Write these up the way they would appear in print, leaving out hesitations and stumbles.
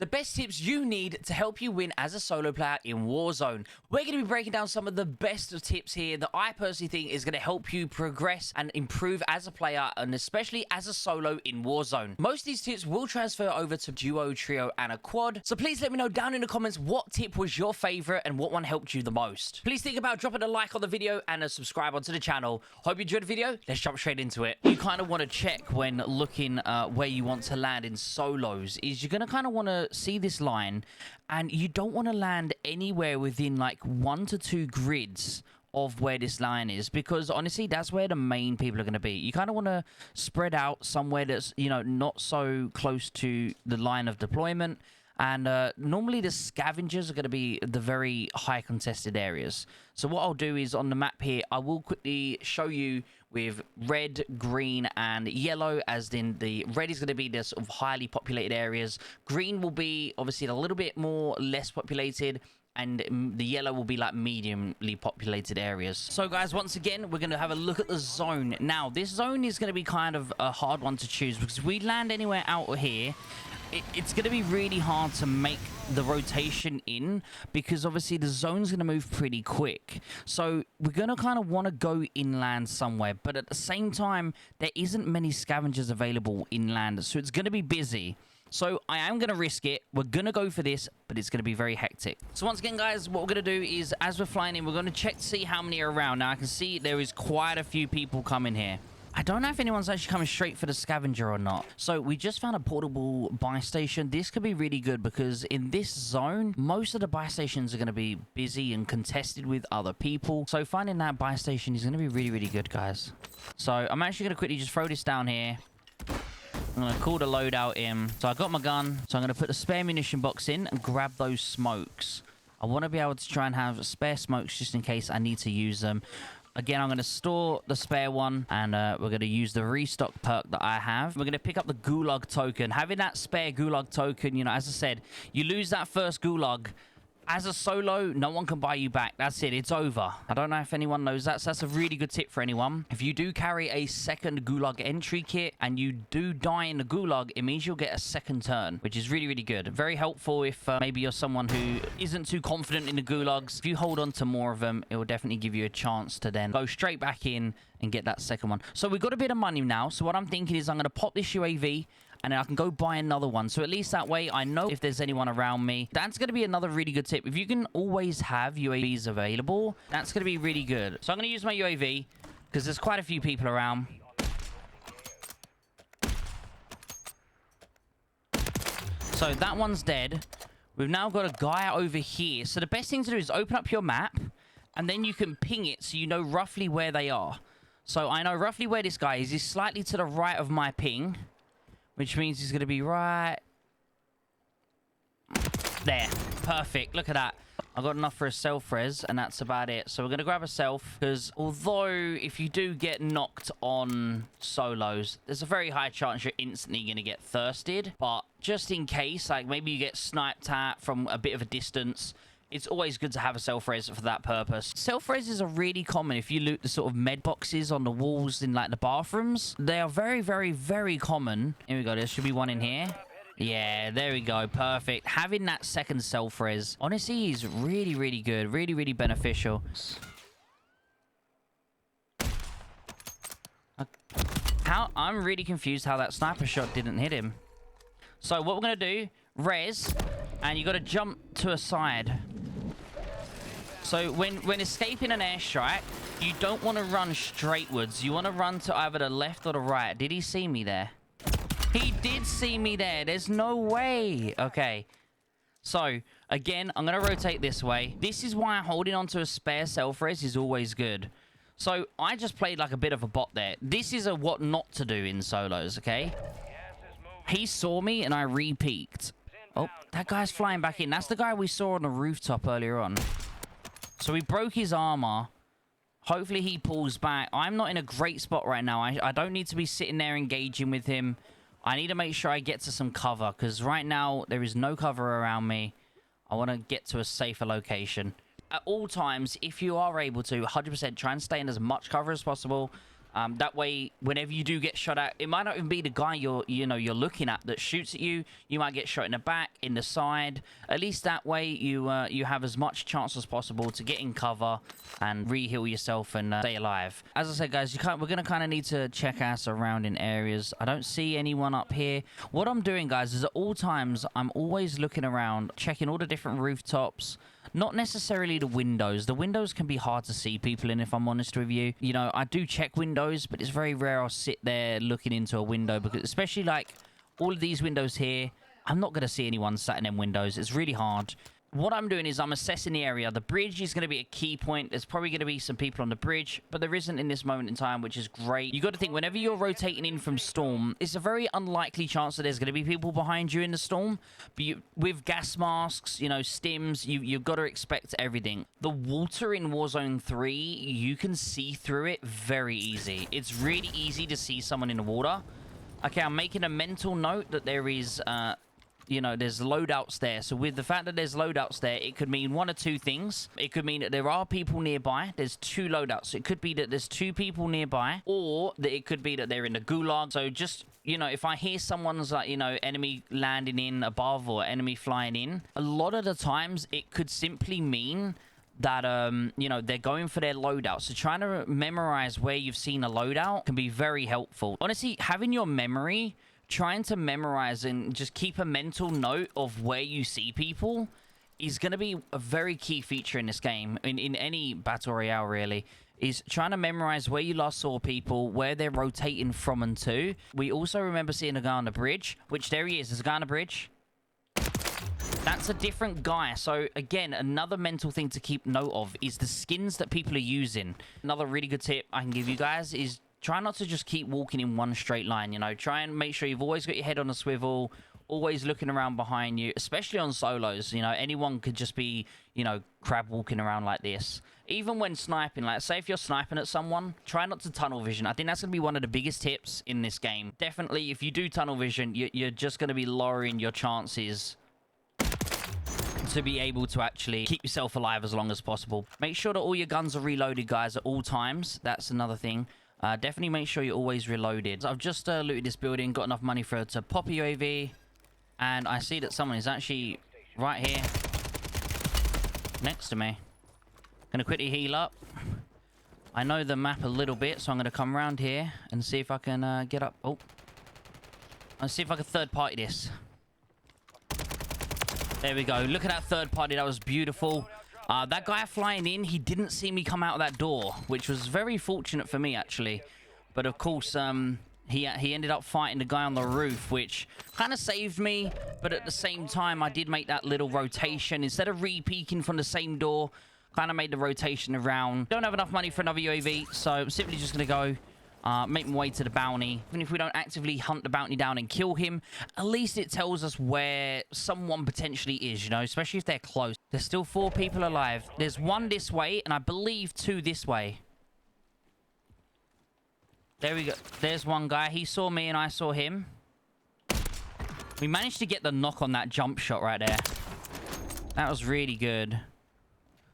the best tips you need to help you win as a solo player in Warzone. We're going to be breaking down some of the best of tips here that I personally think is going to help you progress and improve as a player, and especially as a solo in Warzone. Most of these tips will transfer over to duo, trio, and a quad, so please let me know down in the comments what tip was your favorite and what one helped you the most. Please think about dropping a like on the video and a subscribe onto the channel. Hope you enjoyed the video. Let's jump straight into it. You kind of want to check when looking where you want to land in solos is you're going to kind of want to see this line, and you don't want to land anywhere within like 1 to 2 grids of where this line is, because honestly that's where the main people are going to be. You kind of want to spread out somewhere that's, you know, not so close to the line of deployment, and normally the scavengers are going to be the very high contested areas. So what I'll do is on the map here, I will quickly show you with red, green, and yellow, as in the red is going to be the sort of highly populated areas. Green will be obviously a little bit more less populated, and the yellow will be like mediumly populated areas. So guys, once again, we're going to have a look at the zone. Now, this zone is going to be kind of a hard one to choose, because if we land anywhere out of here, it's going to be really hard to make the rotation in, because obviously the zone's going to move pretty quick. So we're going to kind of want to go inland somewhere, but at the same time, there isn't many scavengers available inland, so it's going to be busy. So I am going to risk it. We're going to go for this, but it's going to be very hectic. So once again, guys, what we're going to do is, as we're flying in, we're going to check to see how many are around. Now, I can see there is quite a few people coming here. I don't know if anyone's actually coming straight for the scavenger or not. So we just found a portable buy station. This could be really good, because in this zone, most of the buy stations are going to be busy and contested with other people. So finding that buy station is going to be really, really good, guys. So I'm actually going to quickly just throw this down here. I'm going to call the loadout in. So I got my gun. So I'm going to put the spare munition box in and grab those smokes. I want to be able to try and have spare smokes just in case I need to use them. Again, I'm going to store the spare one, and we're going to use the restock perk that I have. We're going to pick up the Gulag token. Having that spare Gulag token, you know, as I said, you lose that first Gulag. As a solo, no one can buy you back. That's it. It's over. I don't know if anyone knows that, so that's a really good tip for anyone. If you do carry a second Gulag entry kit and you do die in the Gulag, it means you'll get a second turn, which is really, really good. Very helpful if maybe you're someone who isn't too confident in the Gulags. If you hold on to more of them, it will definitely give you a chance to then go straight back in and get that second one. So we've got a bit of money now. So what I'm thinking is I'm going to pop this UAV, and then I can go buy another one. So at least that way I know if there's anyone around me. That's going to be another really good tip. If you can always have UAVs available, that's going to be really good. So I'm going to use my UAV, because there's quite a few people around. So that one's dead. We've now got a guy over here. So the best thing to do is open up your map, and then you can ping it so you know roughly where they are. So I know roughly where this guy is. He's slightly to the right of my ping, which means he's going to be right there. Perfect. Look at that. I got enough for a self-res, and that's about it. So we're going to grab a self, because although if you do get knocked on solos, there's a very high chance you're instantly going to get thirsted. But just in case, like maybe you get sniped at from a bit of a distance, it's always good to have a self-res for that purpose. Self-reses are really common if you loot the sort of med boxes on the walls in like the bathrooms. They are very, very, very common. Here we go. There should be one in here. Yeah, there we go. Perfect. Having that second self-res, honestly, is really, really good. Really, really beneficial. I'm really confused how that sniper shot didn't hit him. So what we're going to do, res, and you got to jump to a side. So when escaping an airstrike, you don't want to run straightwards. You want to run to either the left or the right. Did he see me there? He did see me there. There's no way. Okay. So, again, I'm going to rotate this way. This is why holding onto a spare self-res is always good. So, I just played like a bit of a bot there. This is a what not to do in solos, okay? He saw me and I re-peeked. Oh, that guy's flying back in. That's the guy we saw on the rooftop earlier on. So we broke his armor. Hopefully he pulls back. I'm not in a great spot right now. I don't need to be sitting there engaging with him. I need to make sure I get to some cover, because right now there is no cover around me. I want to get to a safer location. At all times, if you are able to, 100% try and stay in as much cover as possible. That way, whenever you do get shot at, it might not even be the guy you're looking at that shoots at you. You might get shot in the back, in the side. At least that way, you have as much chance as possible to get in cover and re-heal yourself and stay alive. As I said, guys, we're gonna kind of need to check our surrounding areas. I don't see anyone up here. What I'm doing, guys, is at all times I'm always looking around, checking all the different rooftops. Not necessarily the windows. The windows can be hard to see people in, if I'm honest with you. You know, I do check windows, but it's very rare I'll sit there looking into a window, because especially like all of these windows here, I'm not going to see anyone sat in them windows. It's really hard. What I'm doing is I'm assessing the area. The bridge is going to be a key point. There's probably going to be some people on the bridge, but there isn't in this moment in time, which is great. You got to think, whenever you're rotating in from storm, it's a very unlikely chance that there's going to be people behind you in the storm. But with gas masks, you know, stims, you've got to expect everything. The water in Warzone 3, you can see through it very easy. It's really easy to see someone in the water. Okay, I'm making a mental note that there is... you know, there's loadouts there. So with the fact that there's loadouts there, it could mean one or two things. It could mean that there are people nearby. There's two loadouts. It could be that there's two people nearby, or that it could be that they're in the gulag. So just, you know, if I hear someone's like, you know, enemy landing in above or enemy flying in, a lot of the times it could simply mean that, you know, they're going for their loadout. So trying to memorize where you've seen a loadout can be very helpful. Honestly, having your memory... trying to memorize and just keep a mental note of where you see people is going to be a very key feature in this game, in any battle royale really, is trying to memorize where you last saw people, where they're rotating from and to. We also remember seeing a guy on the bridge, which there he is. There's a guy on the bridge. That's a different guy. So again, another mental thing to keep note of is the skins that people are using. Another really good tip I can give you guys is try not to just keep walking in one straight line, you know. Try and make sure you've always got your head on a swivel, always looking around behind you, especially on solos. You know, anyone could just be, you know, crab walking around like this. Even when sniping, like, say if you're sniping at someone, try not to tunnel vision. I think that's going to be one of the biggest tips in this game. Definitely, if you do tunnel vision, you're just going to be lowering your chances to be able to actually keep yourself alive as long as possible. Make sure that all your guns are reloaded, guys, at all times. That's another thing. Definitely make sure you're always reloaded. I've just looted this building, got enough money to pop a UAV, and I see that someone is actually right here next to me. Gonna quickly heal up. I know the map a little bit, so I'm gonna come around here and see if I can get up. Oh, let's see if I can third party this. There we go. Look at that third party. That was beautiful. That guy flying in, he didn't see me come out of that door, which was very fortunate for me, actually. But, of course, he ended up fighting the guy on the roof, which kind of saved me. But at the same time, I did make that little rotation. Instead of re-peeking from the same door, kind of made the rotation around. Don't have enough money for another UAV, so I'm simply just going to go make my way to the bounty. Even if we don't actively hunt the bounty down and kill him, at least it tells us where someone potentially is, you know, especially if they're close. There's still 4 people alive. There's 1 this way, and I believe 2 this way. There we go. There's one guy. He saw me, and I saw him. We managed to get the knock on that jump shot right there. That was really good.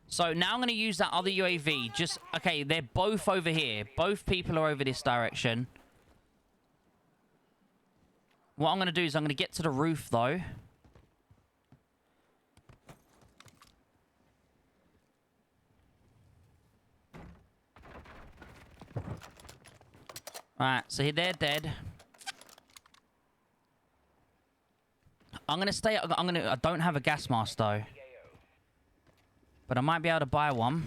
So now I'm going to use that other UAV. Just, okay, they're both over here. Both people are over this direction. What I'm going to do is I'm going to get to the roof, though. Alright, so they're dead. I'm going to stay... I don't have a gas mask, though. But I might be able to buy one.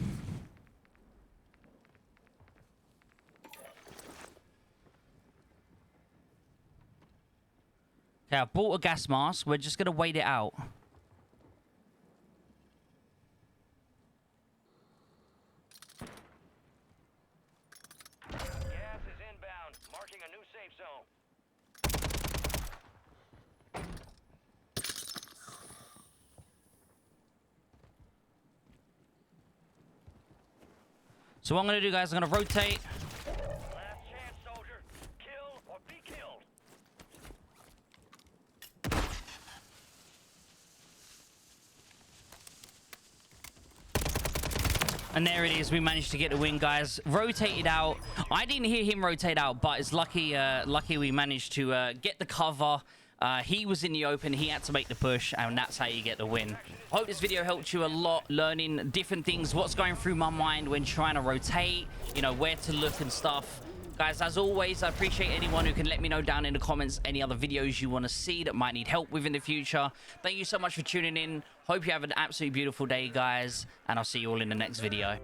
Okay, I bought a gas mask. We're just going to wait it out. Gas is inbound, marking a new safe zone. So what I'm going to do, guys, I'm going to rotate. Last chance, soldier. Kill or be killed. And there it is. We managed to get the win, guys. Rotated out. I didn't hear him rotate out, but it's lucky we managed to get the cover. He was in the open. He had to make the push, and that's how you get the win. Hope this video helped you a lot, learning different things, what's going through my mind when trying to rotate, you know, where to look and stuff. Guys, as always, I appreciate anyone who can let me know down in the comments any other videos you want to see that might need help with in the future. Thank you so much for tuning in. Hope you have an absolutely beautiful day, guys, and I'll see you all in the next video.